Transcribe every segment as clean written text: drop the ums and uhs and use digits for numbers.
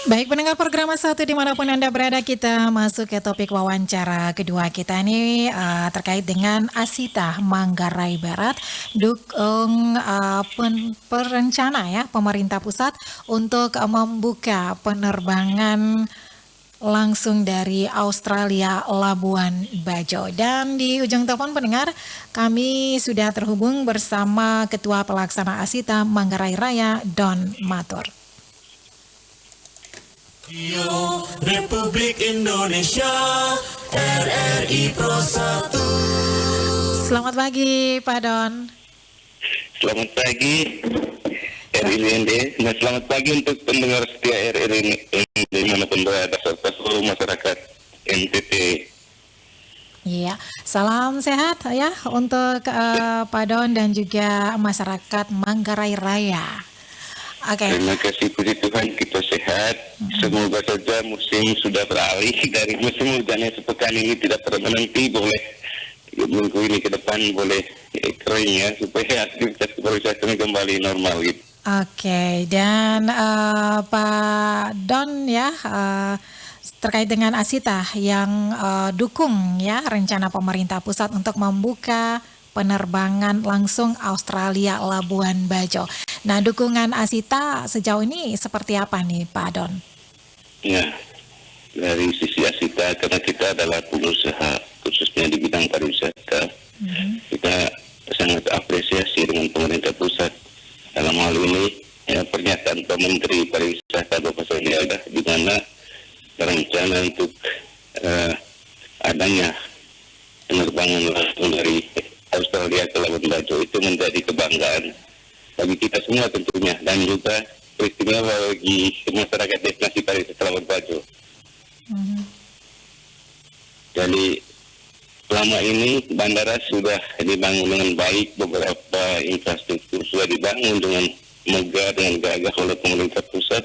Baik, pendengar program satu dimanapun Anda berada, kita masuk ke topik wawancara kedua kita ini terkait dengan Asita Manggarai Barat, dukung perencana ya pemerintah pusat untuk membuka penerbangan langsung dari Australia Labuan Bajo. Dan di ujung telepon pendengar, kami sudah terhubung bersama Ketua Pelaksana Asita Manggarai Raya, Don Matur. Republik Indonesia RRI Pro 1. Selamat pagi Pak Don. Selamat pagi RRI. Nah, selamat pagi untuk pendengar setia RRI dimanapun berada serta seluruh masyarakat NTT. Iya, salam sehat ya untuk Pak Don dan juga masyarakat Manggarai Raya. Oke. Terima kasih puji Tuhan kita sehat. Semoga saja musim sudah beralih dari musim hujan yang sepekan ini tidak berhenti, boleh minggu ini ke depan boleh kering ya supaya aktivitas pariwisata kembali normal gitu. Oke, dan Pak Don ya terkait dengan Asita yang dukung ya rencana pemerintah pusat untuk membuka penerbangan langsung Australia Labuan Bajo. Nah, dukungan Asita sejauh ini seperti apa nih Pak Don? Ya, dari sisi Asita karena kita adalah pengusaha khususnya di bidang pariwisata, kita sangat apresiasi dengan pemerintah pusat dalam hal ini ya, pernyataan Pak Menteri Pariwisata Bapak Sandiaga di mana rencana untuk adanya penerbangan langsung dari Australia ke Labuan Bajo itu menjadi kebanggaan bagi kita semua tentunya dan juga peristiwa bagi masyarakat destinasi pariwisata Labuan Bajo. Jadi selama ini bandara sudah dibangun dengan baik, beberapa infrastruktur sudah dibangun dengan megah dengan gagah oleh pemerintah pusat,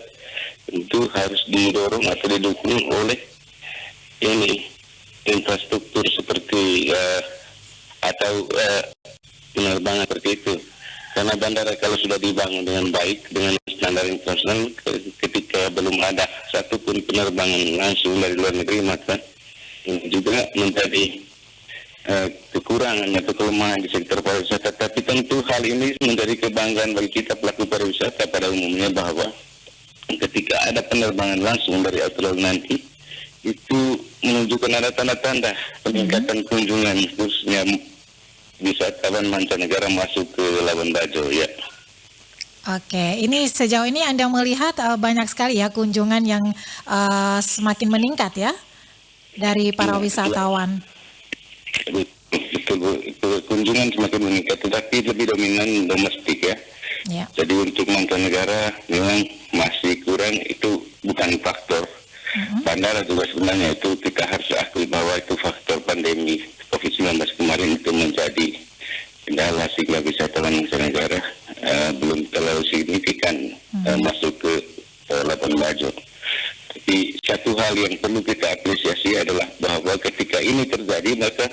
tentu harus didorong atau didukung oleh ini infrastruktur seperti atau penerbangan seperti itu. Karena bandara kalau sudah dibangun dengan baik dengan standar internasional, ketika belum ada satupun penerbangan langsung dari luar negeri, maka ini juga menjadi kekurangan atau kelemahan di sektor pariwisata. Tapi tentu hal ini menjadi kebanggaan bagi kita pelaku pariwisata pada umumnya bahwa ketika ada penerbangan langsung dari Australia nanti, itu menunjukkan ada tanda-tanda peningkatan kunjungan khususnya wisatawan mancanegara masuk ke Labuan Bajo ya. Oke, ini sejauh ini Anda melihat banyak sekali ya kunjungan yang semakin meningkat ya dari para wisatawan. Betul, kunjungan semakin meningkat, tetapi lebih dominan domestik ya. Jadi untuk mancanegara memang masih kurang, itu bukan faktor. Bandara juga sebenarnya itu kita harus akui bahwa itu faktor pandemi COVID-19 kemarin itu menjadi kendala sehingga wisatawan mancanegara belum terlalu signifikan masuk ke Labuan Bajo. Tapi satu hal yang perlu kita apresiasi adalah bahwa ketika ini terjadi maka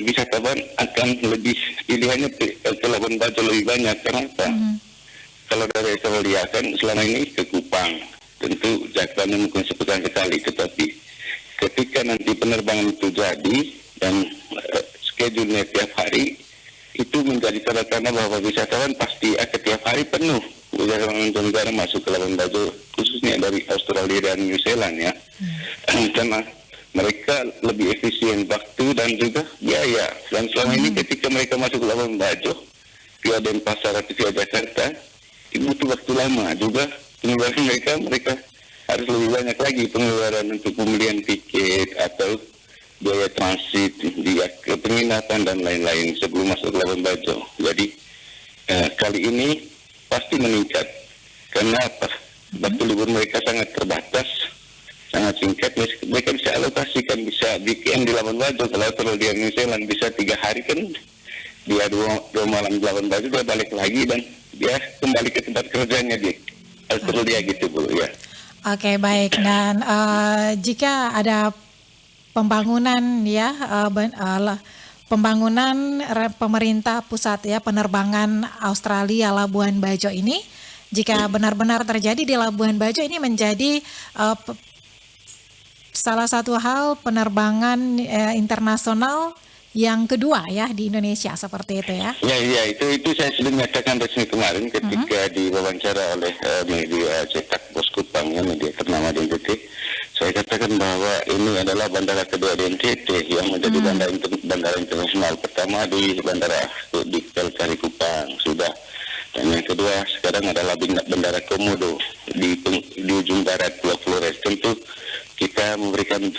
wisatawan akan lebih pilihannya ke Labuan Bajo lebih banyak. Kenapa? Kalau dari Australia kan selama ini ke Kupang, tentu jadwalnya mungkin sepekan sekali, tetapi ketika nanti penerbangan itu jadi dan schedule-nya tiap hari, itu menjadi tanda-tanda bahwa wisatawan pasti akan tiap hari penuh wisatawan mancanegara masuk ke Labuan Bajo, khususnya dari Australia dan New Zealand ya. Karena mereka lebih efisien waktu dan juga biaya. Dan selama ini ketika mereka masuk ke Labuan Bajo via Denpasar atau via Jakarta, itu butuh waktu lama juga. Pengeluaran mereka harus lebih banyak lagi pengeluaran untuk pembelian tiket atau biaya transit di penginapan dan lain-lain sebelum masuk ke Labuan Bajo. Jadi kali ini pasti meningkat. Karena apa? Waktu libur mereka sangat terbatas, sangat singkat. Mereka bisa alokasikan, bisa weekend di Labuan Bajo. Kalau di New Zealand bisa 3 hari kan, dia 2 malam di Labuan Bajo, dia balik lagi dan dia kembali ke tempat kerjanya di Australia gitu Bu ya. Oke, baik. Dan jika ada pembangunan ya pembangunan pemerintah pusat ya penerbangan Australia Labuan Bajo ini jika benar-benar terjadi di Labuan Bajo ini menjadi salah satu hal penerbangan internasional yang kedua ya di Indonesia, seperti itu ya. Ya, itu saya sudah menyatakan resmi kemarin ketika diwawancara oleh media cetak Boskupang, ya, media ternama di NTT. Saya katakan bahwa ini adalah bandara kedua di NTT yang menjadi bandara internasional. Pertama di bandara di Kali Kupang sudah, dan yang kedua sekarang adalah bandara Komodo di ujung barat Pulau Flores. Tentu kita menyampaikan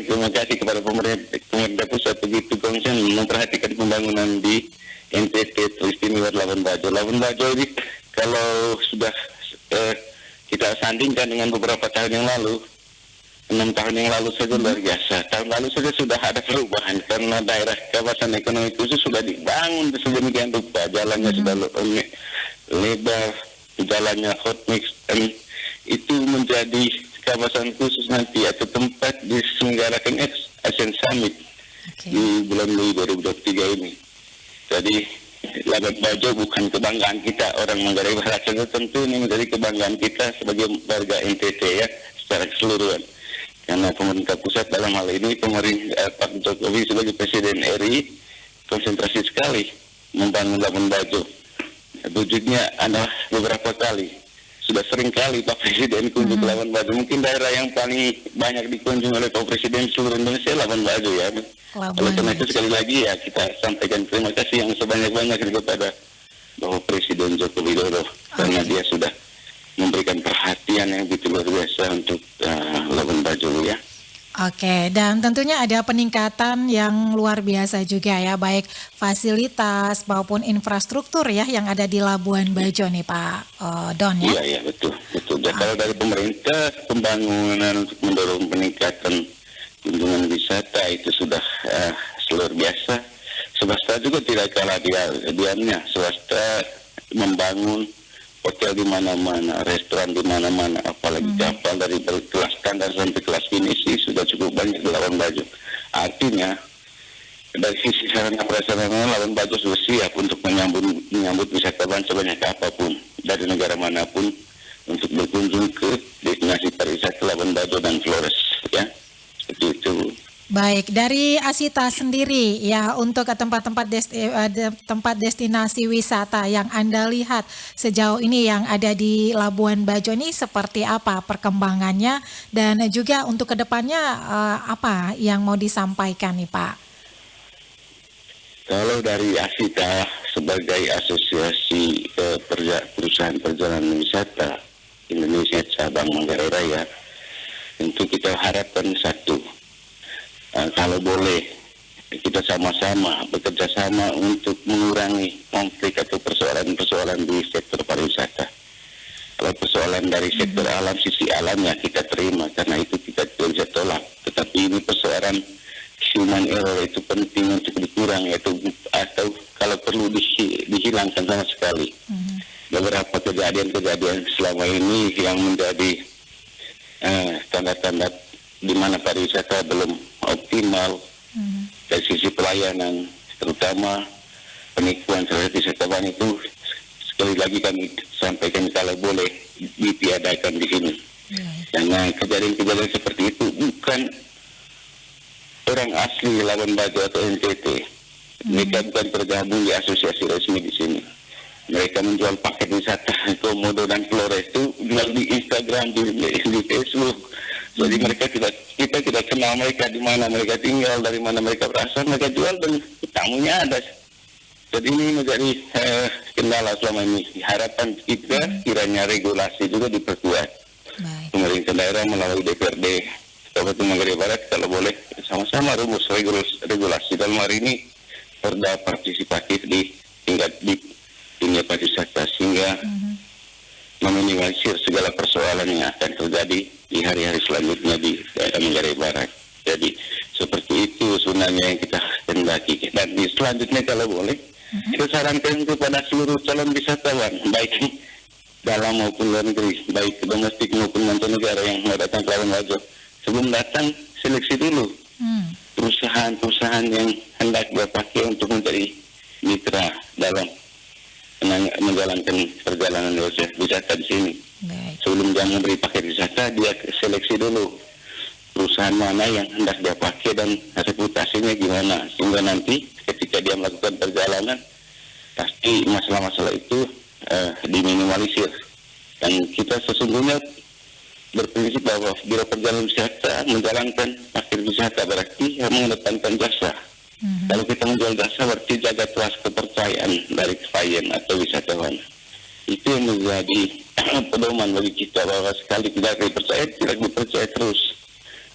terima kasih kepada pemerintah pusat begitu konsen memperhatikan pembangunan di NTT Istimewa Labuan Bajo. Labuan Bajo ini kalau sudah kita sandingkan dengan beberapa tahun yang lalu, 6 tahun yang lalu saja luar biasa. Tahun lalu saja sudah ada perubahan karena daerah kawasan ekonomi khusus sudah dibangun sedemikian rupa, jalannya sudah lebar, jalannya hot mix, dan itu menjadi kawasan khusus nanti atau tempat diselenggarakan ASEAN Summit di bulan Mei 2023 ini. Jadi Labuan Bajo bukan kebanggaan kita orang Manggarai Barat saja, tentu ini menjadi kebanggaan kita sebagai warga NTT ya secara keseluruhan. Karena pemerintah pusat dalam hal ini Pak Jokowi sebagai Presiden RI konsentrasi sekali membangun Labuan Bajo. Wujudnya adalah beberapa kali. Sudah sering kali Pak Presiden kunjung ke Labuan Bajo. Mungkin daerah yang paling banyak dikunjungi oleh Pak Presiden seluruh Indonesia Labuan Bajo ya. Oleh karena itu sekali lagi ya kita sampaikan terima kasih yang sebanyak-banyaknya kepada Bapak Presiden Joko Widodo karena dia sudah memberikan perhatian yang begitu luar biasa untuk Labuan Bajo ya. Oke, dan tentunya ada peningkatan yang luar biasa juga ya, baik fasilitas maupun infrastruktur ya yang ada di Labuan Bajo nih Pak Don ya. Iya betul. Dan kalau dari pemerintah pembangunan untuk mendorong peningkatan kunjungan wisata itu sudah luar biasa. Swasta juga tidak kalah diamnya. Swasta membangun hotel di mana-mana, restoran di mana-mana, apalagi kapal dari kelas standar sampai kelas finisi sudah cukup banyak di Labuan Bajo. Artinya dari sisi sarana prasarana Labuan Bajo sudah siap untuk menyambut wisatawan sebanyak apapun dari negara manapun untuk berkunjung ke destinasi pariwisata Labuan Bajo dan Flores ya. Seperti itu. Baik, dari Asita sendiri ya untuk ke tempat destinasi wisata yang Anda lihat sejauh ini yang ada di Labuan Bajo ini seperti apa perkembangannya dan juga untuk kedepannya apa yang mau disampaikan nih Pak? Kalau dari Asita sebagai asosiasi perusahaan perjalanan wisata Indonesia cabang Manggarai Raya, tentu kita harapkan satu. Kalau boleh kita sama-sama bekerja sama untuk mengurangi konflik atau persoalan-persoalan di sektor pariwisata. Kalau persoalan dari sektor alam, sisi alamnya kita terima karena itu kita tidak bisa tolak. Tetapi ini persoalan human error itu penting untuk dikurangi atau kalau perlu dihilangkan sama sekali. Beberapa kejadian-kejadian selama ini yang menjadi tanda-tanda di mana pariwisata belum optimal dari sisi pelayanan, terutama penipuan terhadap wisatawan itu sekali lagi kami sampaikan kalau boleh ditiadakan di sini. Karena kejadian-kejadian seperti itu bukan orang asli Labuan Bajo atau NTT. Mereka bukan tergabung di asosiasi resmi di sini. Mereka menjual paket wisata Komodo dan Flores itu jual di Instagram, di Facebook. Jadi kita tidak kenal mereka di mana mereka tinggal, dari mana mereka berasal, mereka jual dan tamunya ada. Jadi ini menjadi kendala selama ini. Harapan kita kiranya regulasi juga diperkuat. Pemerintah daerah melalui DPRD Kabupaten Manggarai Barat kalau boleh sama-sama rumus regulasi dalam hari ini perda partisipatif di tingkat di dunia pariwisata sehingga meminimalisir segala persoalan yang akan terjadi di hari-hari selanjutnya di daerah Manggarai Barat. Jadi seperti itu sebenarnya yang kita hendaki. Dan selanjutnya kalau boleh kita sarankan kepada seluruh calon wisatawan baik dalam maupun luar negeri, baik domestik maupun mancanegara yang mau datang ke Labuan Bajo, sebelum datang seleksi dulu perusahaan-perusahaan yang hendak dia pakai untuk menjadi mitra dalam menjalankan perjalanan wisata di sini. Baik. Sebelum dia memberi paket wisata, dia seleksi dulu perusahaan mana yang hendak dia pakai dan reputasinya gimana, sehingga nanti ketika dia melakukan perjalanan pasti masalah-masalah itu diminimalisir. Dan kita sesungguhnya berprinsip bahwa Biro Perjalanan Wisata menjalankan paket wisata berarti mengedepankan jasa. Kalau kita menjual jasa berarti jaga trust, kepercayaan dari klien atau wisatawan. Itu yang menjadi pedoman bagi kita, bahwa sekali tidak dipercaya, tidak dipercaya terus.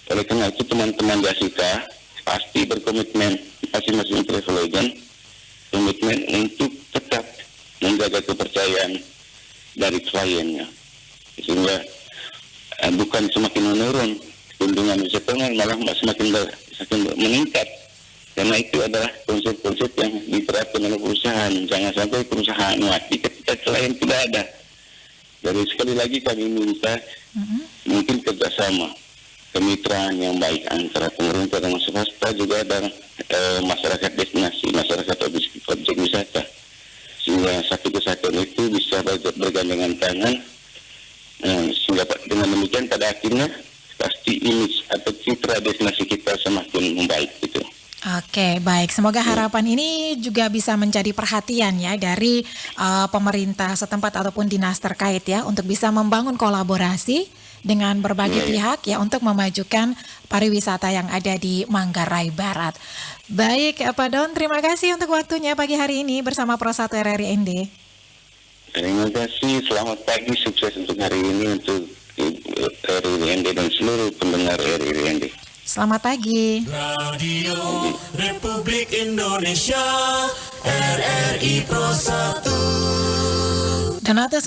Oleh karena itu teman-teman Jasika pasti berkomitmen, masing-masing travel agent komitmen untuk tetap menjaga kepercayaan dari kliennya, sehingga bukan semakin menurun kunjungan wisatawan, malah semakin meningkat. Karena itu adalah konsep-konsep yang diterapkan oleh perusahaan. Jangan sampai perusahaan mati ketika klien tidak ada. Jadi sekali lagi kami minta mungkin kerjasama, kemitraan yang baik antara pemerintah dan swasta juga dan masyarakat destinasi, masyarakat objek wisata, sehingga satu kesatuan itu bisa bergandengan tangan, sehingga dengan demikian pada akhirnya pasti image atau citra destinasi kita semakin membaik gitu. Oke, baik. Semoga harapan ini juga bisa menjadi perhatian ya dari pemerintah setempat ataupun dinas terkait ya, untuk bisa membangun kolaborasi dengan berbagai pihak ya untuk memajukan pariwisata yang ada di Manggarai Barat. Baik, Pak Don, terima kasih untuk waktunya pagi hari ini bersama Pro 1 RRI ND. Terima kasih, selamat pagi, sukses untuk hari ini untuk RRI ND dan seluruh pendengar RRI ND. Selamat pagi. Radio Republik Indonesia, RRI Pro 1. Dan atas